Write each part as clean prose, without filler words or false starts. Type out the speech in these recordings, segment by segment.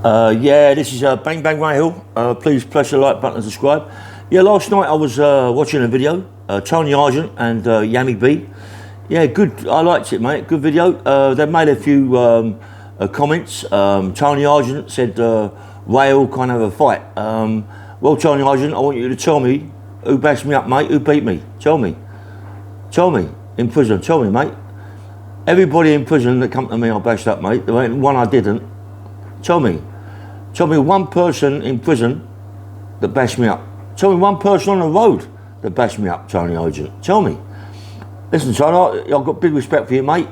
Yeah, this is Bang Bang Rahil. Please press the like button and subscribe. Yeah, last night I was watching a video, Tony Argent and Yami B. Yeah, good. I liked it, mate. Good video. They made a few comments. Tony Argent said Rahil can't have a fight. Well, Tony Argent, I want you to tell me who bashed me up, mate. Who beat me? Tell me. Tell me. In prison. Tell me, mate. Everybody in prison that come to me, I bashed up, mate. There ain't one I didn't. Tell me. Tell me one person in prison that bashed me up. Tell me one person on the road that bashed me up, Tony Argent. Tell me. Listen, Tony, I've got big respect for you, mate.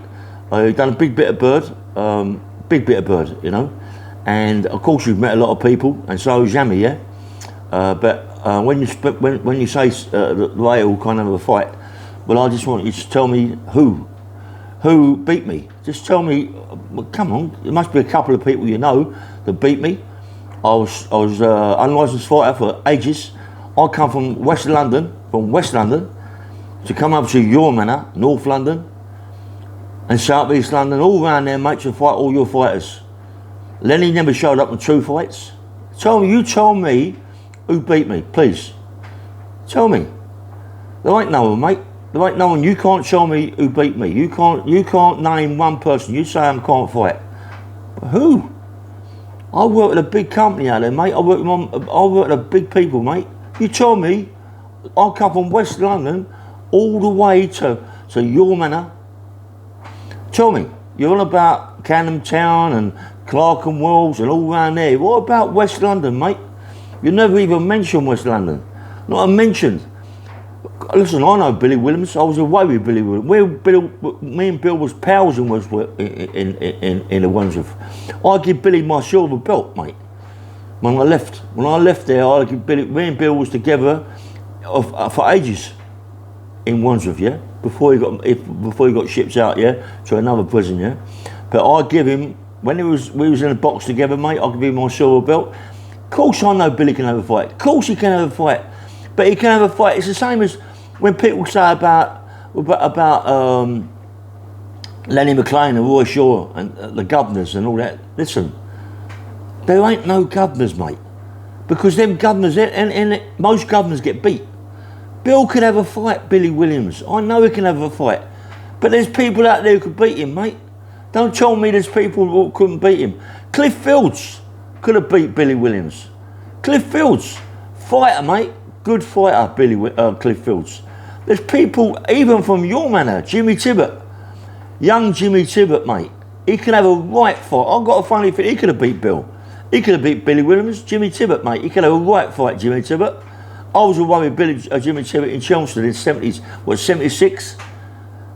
You've done a big bit of bird, you know. And of course you've met a lot of people, and so has Yami, yeah. But when you say that Rahil can't have a fight, well, I just want you to tell me who beat me. Just tell me. Well, come on, there must be a couple of people you know that beat me. I was unlicensed fighter for ages. I come from West London, to come up to your manor, North London, and South East London, all around there, mate, to fight all your fighters. Lenny never showed up in true fights. You tell me who beat me, please. Tell me. There ain't no one, mate. There ain't no one. You can't tell me who beat me. You can't name one person. You say I can't fight. But who? I work at a big company out there, mate. I work at big people, mate. You tell me I come from West London all the way to your manor. Tell me. You're on about Canham Town and Clark and Wells and all round there. What about West London, mate? You never even mentioned West London. Not a mention. Listen, I know Billy Williams. I was away with Billy Williams. Me and Bill was pals in the Wandsworth. I give Billy my silver belt, mate. When I left there, I give Billy. Me and Bill was together for ages in Wandsworth, yeah. Before he got shipped out, yeah, to another prison, yeah. But I give him we was in a box together, mate. I give him my silver belt. Of course, I know Billy can have a fight. Of course, he can have a fight. But he can have a fight. It's the same as when people say about Lenny McLean and Roy Shaw and the governors and all that. Listen, there ain't no governors, mate, because them governors and most governors get beat. Bill could have a fight, Billy Williams. I know he can have a fight, but there's people out there who could beat him, mate. Don't tell me there's people who couldn't beat him. Cliff Fields could have beat Billy Williams. Cliff Fields, fighter, mate. Good fighter, Cliff Fields. There's people, even from your manor, Jimmy Tibbet. Young Jimmy Tibbet, mate. He can have a right fight. I've got a funny feeling he could have beat Bill. He could have beat Billy Williams. Jimmy Tibbet, mate. He could have a right fight, Jimmy Tibbet. I was away with Jimmy Tibbet in Chelmsford in 76?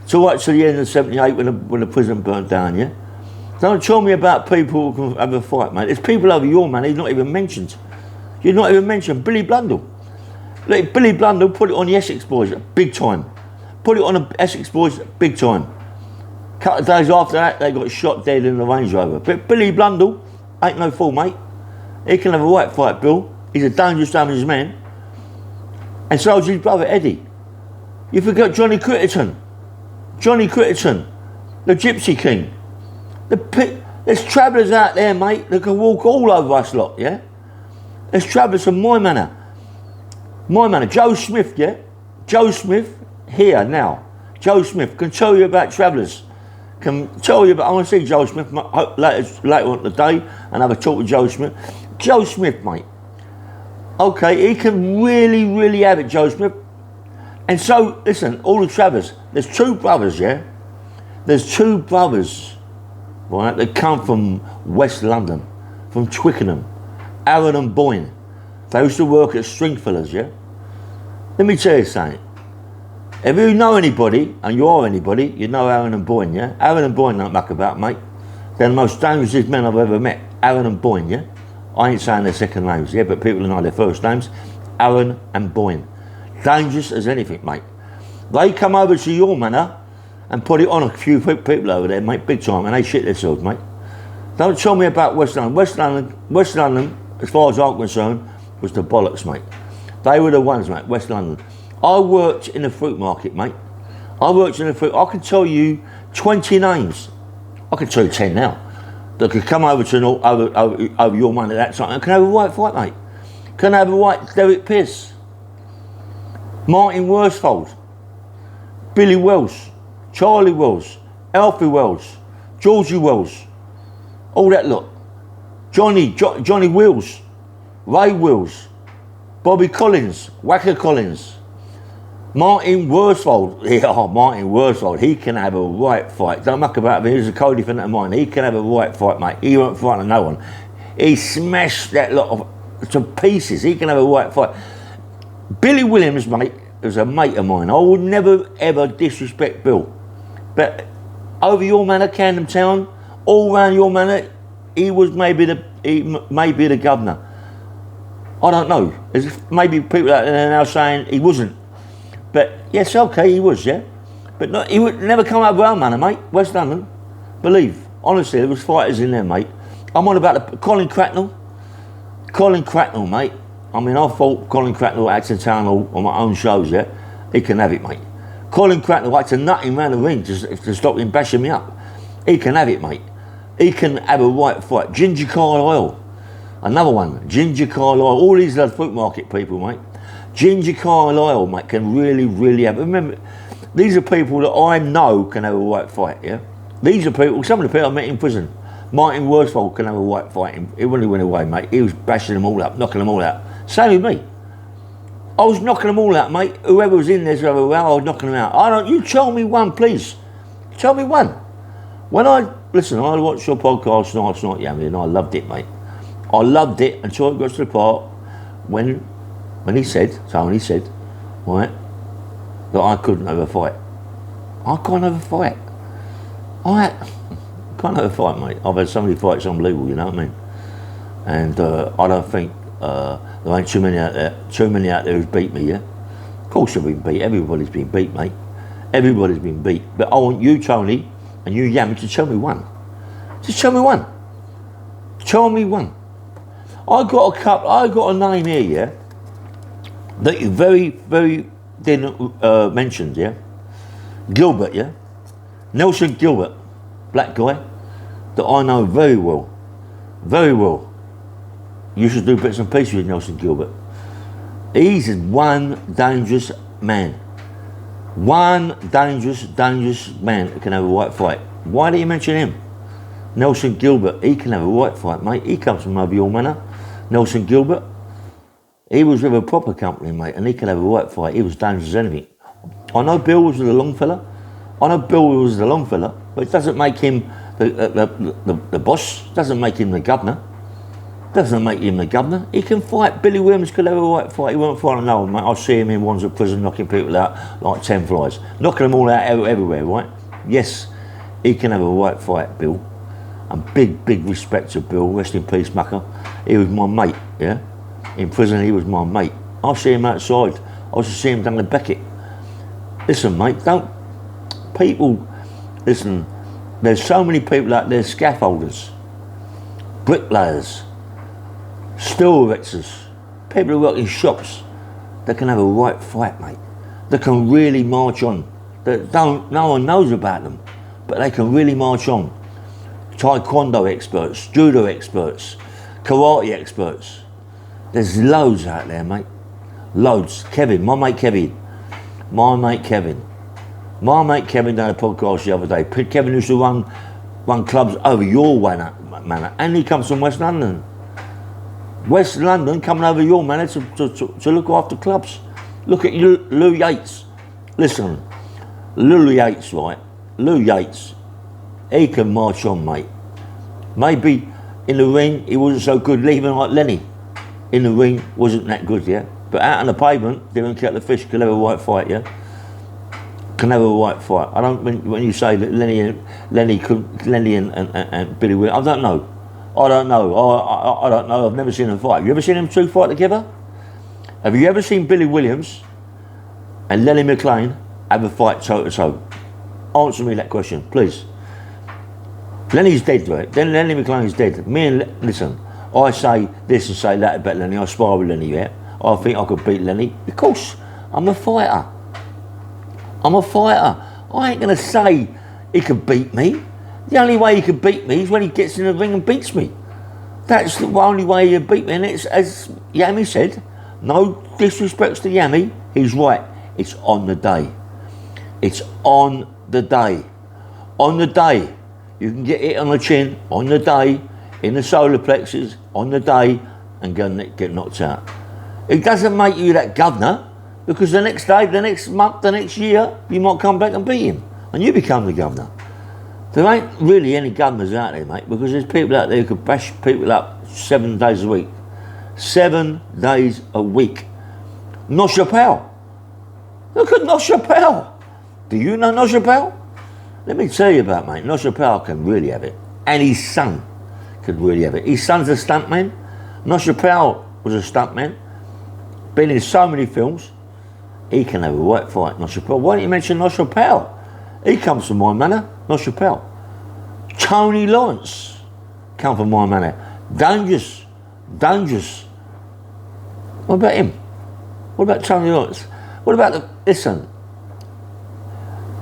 To right to the end of 78 when the prison burnt down, yeah? Don't tell me about people who can have a fight, mate. There's people over your manor he's not even mentioned. You're not even mentioned. Billy Blundell. Look, Billy Blundell put it on the Essex Boys big time. Put it on the Essex Boys big time. A couple of days after that, they got shot dead in the Range Rover. But Billy Blundell ain't no fool, mate. He can have a right fight, Bill. He's a dangerous, damaged man. And so is his brother, Eddie. You forgot Johnny Critterton. Johnny Critterton, the Gypsy King. There's travellers out there, mate, that can walk all over us lot, yeah? There's travellers from my manor. My manor, Joe Smith, yeah? Joe Smith, here now. Joe Smith can tell you about travellers. Can tell you about, I want to see Joe Smith later on today and have a talk with Joe Smith. Joe Smith, mate. Okay, he can really, really have it, Joe Smith. And so, listen, all the travellers, there's two brothers, yeah? There's two brothers, right, that come from West London, from Twickenham, Aaron and Boyne. They used to work at Stringfellas, yeah? Let me tell you something. If you know anybody, and you are anybody, you know Aaron and Boyne, yeah? Aaron and Boyne don't muck about, mate. They're the most dangerous men I've ever met. Aaron and Boyne, yeah? I ain't saying their second names, yeah, but people know their first names. Aaron and Boyne. Dangerous as anything, mate. They come over to your manor and put it on a few people over there, mate, big time, and they shit themselves, mate. Don't tell me about West London. West London, as far as I'm concerned, was the bollocks, mate. They were the ones, mate, West London. I worked in the fruit market, mate. I can tell you 20 names. I can tell you 10 now. that could come over to over your money at that time and can have a right fight, mate. Can have a right Derek Pearce, Martin Worsfold, Billy Wells, Charlie Wells, Alfie Wells, Georgie Wells, all that lot. Johnny Wills, Ray Wills, Bobby Collins, Wacker Collins, Martin Worsfold. Yeah, Martin Worsfold, he can have a right fight. Don't muck about him, he's a co-defendant of mine. He can have a right fight, mate. He won't fight no one. He smashed that lot of to pieces. He can have a right fight. Billy Williams, mate, was a mate of mine. I would never ever disrespect Bill, but over your manor, Camden Town, all round your manor, he was maybe the governor. I don't know. There's maybe people out there now saying he wasn't, but yes, okay, he was, yeah. But no, he would never come over our manor, mate. West London, believe honestly, there was fighters in there, mate. I'm on about the Colin Cracknell, mate. I mean, I fought Colin Cracknell at Acton Town Hall on my own shows, yeah. He can have it, mate. Colin Cracknell likes to nut him round the ring to stop him bashing me up. He can have it, mate. He can have a right fight. Ginger Carlisle, another one. Ginger Carlisle. All these are foot market people, mate. Ginger Carlisle, mate, can really have. Remember, these are people that I know can have a right fight, yeah. These are people. Some of the people I met in prison. Martin Worsfold can have a right fight. He when he went away, mate, he was bashing them all up, knocking them all out. Same with me. I was knocking them all out, mate. Whoever was in there, I was knocking them out. You tell me one, please. Tell me one. When I watched your podcast last night, Yami, and I loved it, mate. I loved it until it got to the part when Tony said, right, that I couldn't have a fight. I can't have a fight. I can't have a fight, mate. I've had so many fights, unbelievable, you know what I mean? And I don't think there ain't too many out there who's beat me, yeah? Of course I've been beat. Everybody's been beat, mate. Everybody's been beat. But I want you, Tony, and you, Yami, to tell me one. Just tell me one. Tell me one. I got a name here, yeah, that you very didn't mention, yeah? Gilbert, yeah? Nelson Gilbert, black guy, that I know very well. Very well. You should do bits and pieces with Nelson Gilbert. He's one dangerous man. One dangerous man that can have a right fight. Why do you mention him? Nelson Gilbert, he can have a right fight, mate. He comes from over your manor. Nelson Gilbert, he was with a proper company, mate, and he can have a right fight. He was dangerous as anything. I know Bill was the long fella. But it doesn't make him the boss. Doesn't make him the governor. He can fight. Billy Williams could have a right fight. He won't fight no one, mate. I see him in Wandsworth Prison knocking people out like 10 flies. Knocking them all out everywhere, right? Yes, he can have a right fight, Bill. And big respect to Bill. Rest in peace, Mucker. He was my mate, yeah? In prison, he was my mate. I see him outside. I used to see him down the Beckett. Listen, mate, listen, there's so many people out there, scaffolders, bricklayers, steel erectors, people who work in shops, that can have a right fight, mate. They can really march on. No one knows about them, but they can really march on. Taekwondo experts, judo experts, karate experts. There's loads out there, mate. Loads. Kevin, my mate Kevin done a podcast the other day. Kevin used to run clubs over your manor, and he comes from West London. West London coming over your manor to look after clubs. Look at Lou Yates. Listen, Lou Yates, right? Lou Yates, he can march on, mate. Maybe in the ring he wasn't so good, even like Lenny. In the ring wasn't that good, yeah? But out on the pavement, didn't catch the fish, could have a right fight, yeah? Can have a right fight. I don't, when you say that Lenny and Billy Williams, I don't know. I don't know. I've never seen them fight. Have you ever seen them two fight together? Have you ever seen Billy Williams and Lenny McLean have a fight toe to toe? Answer me that question, please. Lenny's dead, right? Then Lenny McLean's dead. Listen, I say this and say that about Lenny. I spar with Lenny, yeah? I think I could beat Lenny. Of course, I'm a fighter. I ain't going to say he could beat me. The only way he can beat me is when he gets in the ring and beats me. That's the only way he'll beat me. And it's, as Yami said, no disrespects to Yami, he's right. It's on the day. It's on the day. On the day. You can get hit on the chin, on the day, in the solar plexus, on the day, and go and get knocked out. It doesn't make you that governor, because the next day, the next month, the next year, you might come back and beat him, and you become the governor. There ain't really any governors out there, mate, because there's people out there who could bash people up 7 days a week. 7 days a week. Nosh Chappelle. Look at Nosh Chappelle. Do you know Nosh Chappelle? Let me tell you about, mate. Nosh Chappelle can really have it. And his son could really have it. His son's a stuntman. Nosh Chappelle was a stuntman. Been in so many films. He can have a right fight, Nosh Chappelle. Why don't you mention Nosh Chappelle? He comes from my manor, Nosh Chappelle. Tony Lawrence come from my manor. Dangerous. What about him? What about Tony Lawrence? What about the, listen,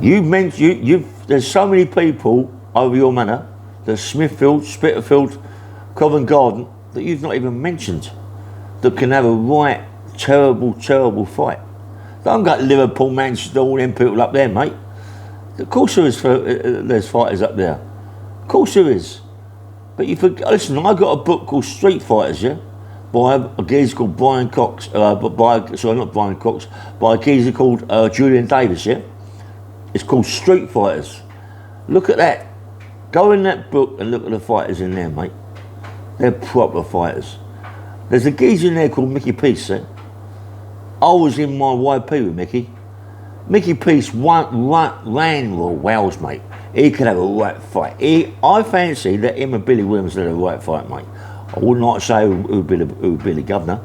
there's so many people over your manor, there's Smithfield, Spitalfield, Covent Garden, that you've not even mentioned, that can have a right terrible fight. Don't got Liverpool, Manchester, all them people up there, mate. Of course there's fighters up there. Of course there is. But you forget, listen, I got a book called Street Fighters, yeah? By a geezer called Brian Cox, not Brian Cox, by a geezer called Julian Davis, yeah? It's called Street Fighters. Look at that. Go in that book and look at the fighters in there, mate. They're proper fighters. There's a geezer in there called Mickey Peace, eh? I was in my YP with Mickey. Mickey Peace ran Royal Wales, mate. He could have a right fight. I fancy that him and Billy Williams had a right fight, mate. I wouldn't like to say who would be the governor,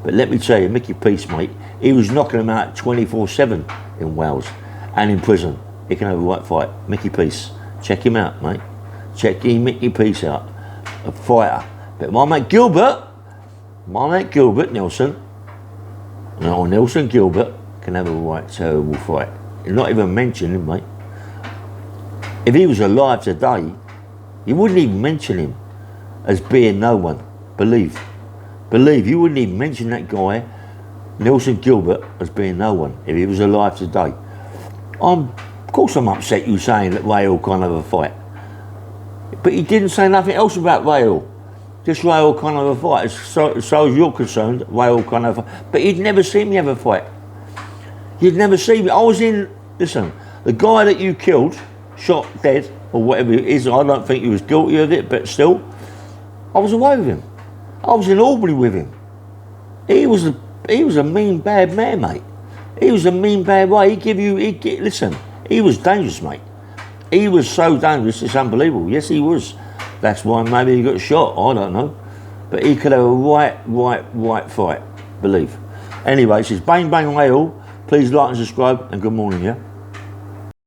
but let me tell you, Mickey Peace, mate, he was knocking them out 24/7 in Wales and in prison. He can have a right fight. Mickey Peace. Check him out, mate. Check Mickey Peace out. A fighter. But my mate Gilbert Nelson, or Nelson Gilbert, can have a right terrible fight. Not even mention him, mate. If he was alive today, you wouldn't even mention him as being no one. Believe, you wouldn't even mention that guy, Nelson Gilbert, as being no one, if he was alive today. Of course I'm upset you saying that Rahal can't have a fight. But he didn't say nothing else about Rahal. Just Rahal can't have a fight. So as you're concerned, Rahal can't have a fight. But you'd never see me have a fight. You'd never see me. Listen, the guy that you killed, shot dead, or whatever it is, I don't think he was guilty of it, but still, I was away with him. I was in Albany with him. He was a mean, bad man, mate. He was a mean, bad way. Listen, he was dangerous, mate. He was so dangerous, it's unbelievable. Yes, he was. That's why maybe he got shot, I don't know. But he could have a right fight, believe. Anyway, this is Bang Bang Rahal. Please like and subscribe, and good morning, yeah?